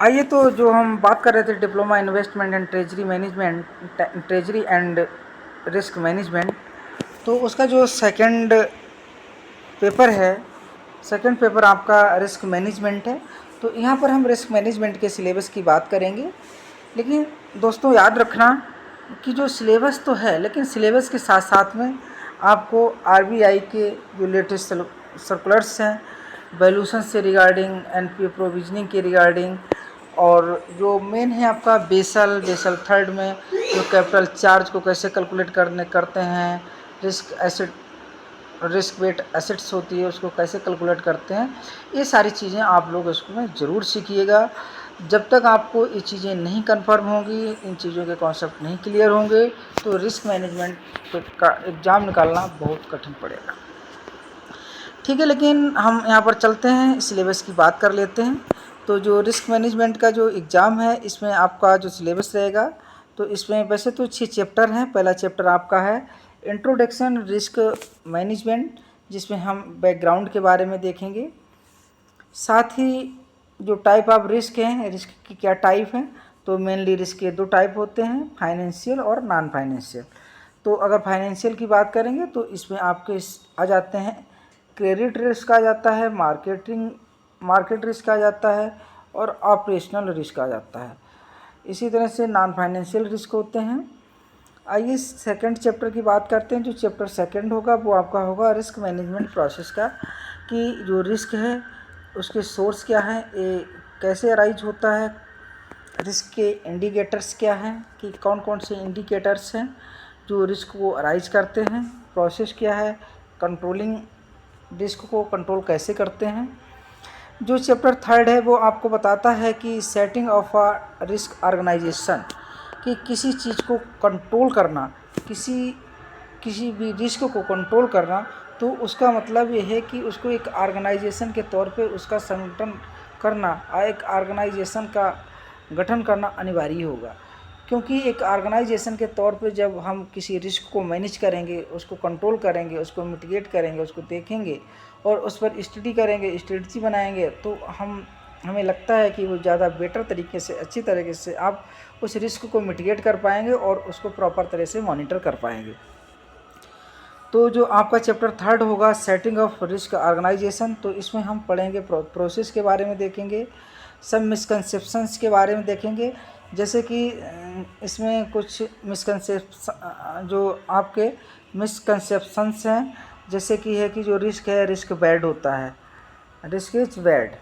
आइए तो जो हम बात कर रहे थे diploma investment and treasury management, treasury and risk management, तो उसका जो सेकंड पेपर है, सेकंड पेपर आपका रिस्क मैनेजमेंट है। तो यहाँ पर हम रिस्क मैनेजमेंट के सिलेबस की बात करेंगे। लेकिन दोस्तों याद रखना कि जो सिलेबस तो है, लेकिन सिलेबस के साथ साथ में आपको आरबीआई के जो लेटेस्ट सर्कुलर्स हैं, वैल्यूशन से रिगार्डिंग, एनपीए प्रोविजनिंग के रिगार्डिंग, और जो मेन है आपका बेसल थर्ड में जो कैपिटल चार्ज को कैसे कैलकुलेट करते हैं, रिस्क वेट एसेट्स होती है उसको कैसे कैलकुलेट करते हैं, ये सारी चीज़ें आप लोग इसमें ज़रूर सीखिएगा। जब तक आपको ये चीज़ें नहीं कंफर्म होंगी, इन चीज़ों के कॉन्सेप्ट नहीं क्लियर होंगे, तो रिस्क मैनेजमेंट का एग्ज़ाम निकालना बहुत कठिन पड़ेगा। ठीक है, लेकिन हम यहाँ पर चलते हैं, सिलेबस की बात कर लेते हैं। तो जो रिस्क मैनेजमेंट का जो एग्ज़ाम है, इसमें आपका जो सिलेबस रहेगा, तो इसमें वैसे तो 6 चैप्टर हैं। पहला चैप्टर आपका है इंट्रोडक्शन रिस्क मैनेजमेंट, जिसमें हम बैकग्राउंड के बारे में देखेंगे, साथ ही जो टाइप ऑफ रिस्क हैं, रिस्क की क्या टाइप हैं। तो मेनली रिस्क के 2 टाइप होते हैं, फाइनेंशियल और नॉन फाइनेंशियल। तो अगर फाइनेंशियल की बात करेंगे तो इसमें आपके आ जाते हैं क्रेडिट रिस्क आ जाता है, मार्केट रिस्क आ जाता है, और ऑपरेशनल रिस्क आ जाता है। इसी तरह से नॉन फाइनेंशियल रिस्क होते हैं। आइए सेकंड चैप्टर की बात करते हैं। जो चैप्टर सेकंड होगा वो आपका होगा रिस्क मैनेजमेंट प्रोसेस का, कि जो रिस्क है उसके सोर्स क्या है, ये कैसे अराइज होता है, रिस्क के इंडिकेटर्स क्या हैं, कि कौन कौन से इंडिकेटर्स हैं जो रिस्क को अराइज करते हैं, प्रोसेस क्या है, कंट्रोलिंग रिस्क को कंट्रोल कैसे करते हैं। जो चैप्टर थर्ड है वो आपको बताता है कि setting of a risk organisation, कि किसी चीज़ को कंट्रोल करना, किसी भी रिस्क को कंट्रोल करना, तो उसका मतलब ये है कि उसको एक ऑर्गेनाइजेशन के तौर पे उसका संगठन करना, एक ऑर्गेनाइजेशन का गठन करना अनिवार्य होगा। क्योंकि एक ऑर्गेनाइजेशन के तौर पे जब हम किसी रिस्क को मैनेज करेंगे, उसको कंट्रोल करेंगे, उसको मिटिगेट करेंगे, उसको देखेंगे और उस पर स्टडी करेंगे, स्ट्रेटजी बनाएंगे, तो हमें लगता है कि वो ज़्यादा बेटर तरीके से, अच्छी तरीके से आप उस रिस्क को मिटिगेट कर पाएंगे और उसको प्रॉपर तरह से मॉनिटर कर पाएंगे। तो जो आपका चैप्टर थर्ड होगा सेटिंग ऑफ रिस्क ऑर्गेनाइजेशन, तो इसमें हम पढ़ेंगे प्रोसेस के बारे में देखेंगे, सब मिसकंसेप्शंस के बारे में देखेंगे। जैसे कि इसमें कुछ मिसकंसेप्शन, जो आपके मिसकंसेप्शंस हैं, जैसे कि है कि जो रिस्क है, रिस्क बैड होता है, रिस्क इज बैड।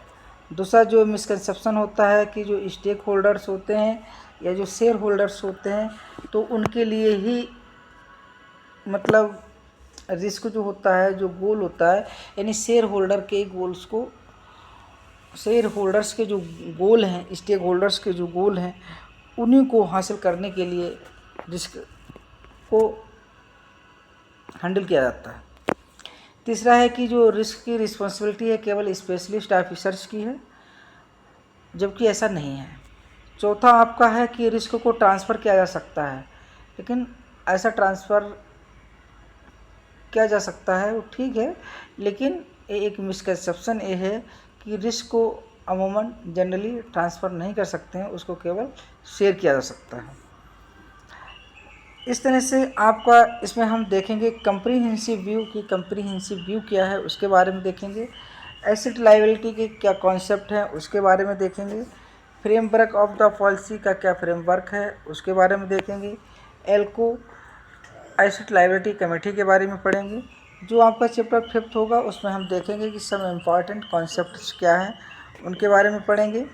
दूसरा जो मिसकंसेप्शन होता है कि जो स्टेक होल्डर्स होते हैं या जो शेयर होल्डर्स होते हैं, तो उनके लिए ही मतलब रिस्क जो होता है, जो गोल होता है, यानी शेयर होल्डर्स के जो गोल हैं, स्टेक होल्डर्स के जो गोल हैं, उन्हीं को हासिल करने के लिए रिस्क को हैंडल किया जाता है। तीसरा है कि जो रिस्क की रिस्पॉन्सिबिलिटी है केवल स्पेशलिस्ट ऑफिसर्स की है, जबकि ऐसा नहीं है। चौथा आपका है कि रिस्क को ट्रांसफ़र किया जा सकता है, लेकिन ऐसा ट्रांसफ़र किया जा सकता है वो ठीक है, लेकिन एक मिसकंसेप्शन ये है कि रिस्क को अमूमन जनरली ट्रांसफ़र नहीं कर सकते हैं, उसको केवल शेयर किया जा सकता है। इस तरह से आपका इसमें हम देखेंगे कंप्रीहेंसिव व्यू, की कंप्रीहेंसिव व्यू क्या है उसके बारे में देखेंगे, एसेट लायबिलिटी के क्या कॉन्सेप्ट हैं उसके बारे में देखेंगे, फ्रेमवर्क ऑफ द पॉलिसी का क्या फ्रेमवर्क है उसके बारे में देखेंगे, एल्को एसेट लायबिलिटी कमेटी के बारे में पढ़ेंगे। जो आपका चैप्टर फिफ्थ होगा उसमें हम देखेंगे कि सब इम्पॉर्टेंट कॉन्सेप्ट्स क्या हैं उनके बारे में पढ़ेंगे।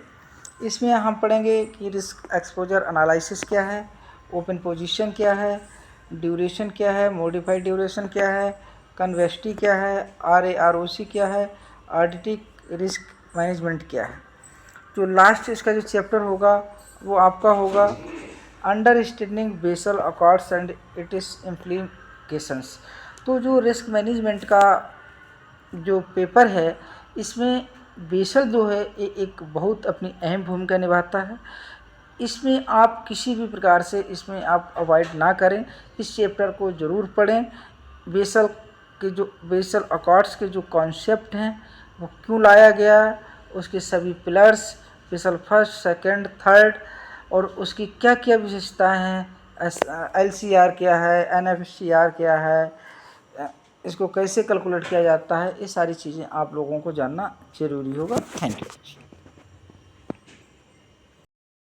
इसमें हम पढ़ेंगे कि रिस्क एक्सपोजर एनालिसिस क्या है, ओपन पोजीशन क्या है, ड्यूरेशन क्या है, मॉडिफाइड ड्यूरेशन क्या है, कन्वेस्टी क्या है, RAROC क्या है, ऑडिटिंग रिस्क मैनेजमेंट क्या है। जो लास्ट इसका जो चैप्टर होगा वो आपका होगा understanding Basel accords and it is implications. तो जो रिस्क मैनेजमेंट का जो पेपर है, इसमें बेसल जो है ये एक बहुत अपनी अहम भूमिका निभाता है। इसमें आप किसी भी प्रकार से इसमें आप अवॉइड ना करें, इस चैप्टर को ज़रूर पढ़ें। बेसल अकॉर्ड्स के जो कॉन्सेप्ट हैं वो क्यों लाया गया, उसके सभी pillars, special first, second, third और उसकी क्या क्या विशेषताएं हैं, LCR क्या है, NFCR क्या है, इसको कैसे कैलकुलेट किया जाता है, ये सारी चीज़ें आप लोगों को जानना ज़रूरी होगा। Thank you.